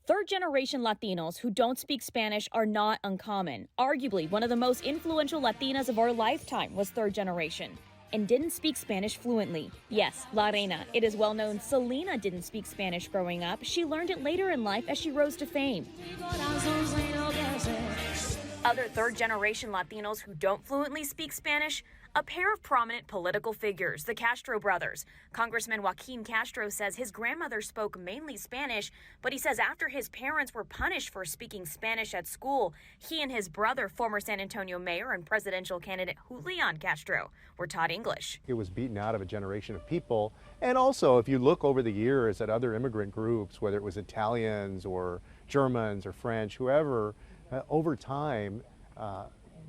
Third-generation Latinos who don't speak Spanish are not uncommon. Arguably, one of the most influential Latinas of our lifetime was third generation and didn't speak Spanish fluently. Yes, La Reina. It is well known Selena didn't speak Spanish growing up. She learned it later in life as she rose to fame. Other third-generation Latinos who don't fluently speak Spanish, a pair of prominent political figures, the Castro brothers. Congressman Joaquin Castro says his grandmother spoke mainly Spanish, but he says after his parents were punished for speaking Spanish at school, he and his brother, former San Antonio mayor and presidential candidate Julian Castro, were taught English. It was beaten out of a generation of people. And also, if you look over the years at other immigrant groups, whether it was Italians or Germans or French, whoever, over time,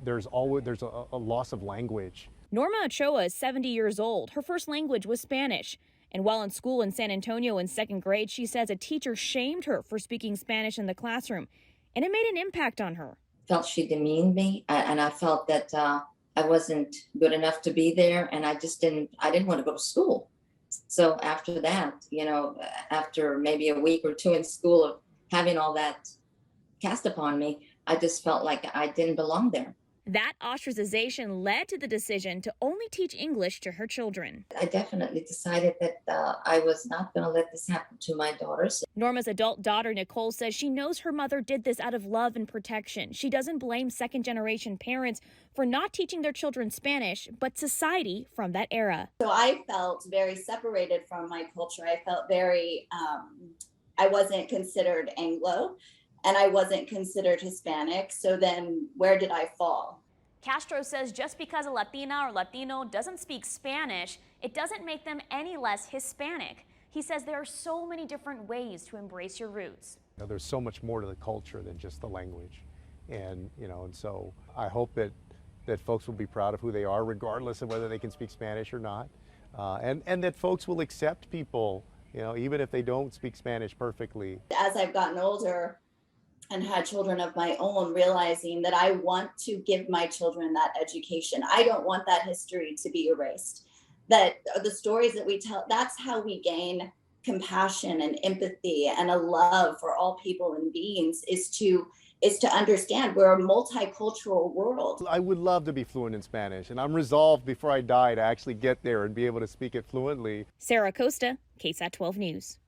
there's a loss of language. Norma Ochoa is 70 years old. Her first language was Spanish. And while in school in San Antonio in second grade, she says a teacher shamed her for speaking Spanish in the classroom, and it made an impact on her. Felt she demeaned me, and I felt that I wasn't good enough to be there, and I didn't want to go to school. So after that, after maybe a week or two in school of having all that cast upon me, I just felt like I didn't belong there. That ostracization led to the decision to only teach English to her children. I definitely decided that I was not going to let this happen to my daughters. Norma's adult daughter, Nicole, says she knows her mother did this out of love and protection. She doesn't blame second-generation parents for not teaching their children Spanish, but society from that era. So I felt very separated from my culture. I felt very, I wasn't considered Anglo. And I wasn't considered Hispanic, so then where did I fall? Castro says just because a Latina or Latino doesn't speak Spanish, it doesn't make them any less Hispanic. He says there are so many different ways to embrace your roots. There's so much more to the culture than just the language. And so I hope that folks will be proud of who they are, regardless of whether they can speak Spanish or not. And that folks will accept people, even if they don't speak Spanish perfectly. As I've gotten older, and had children of my own, realizing that I want to give my children that education. I don't want that history to be erased. That the stories that we tell, that's how we gain compassion and empathy and a love for all people and beings, is to understand we're a multicultural world. I would love to be fluent in Spanish, and I'm resolved before I die to actually get there and be able to speak it fluently. Sarah Costa, KSAT 12 News.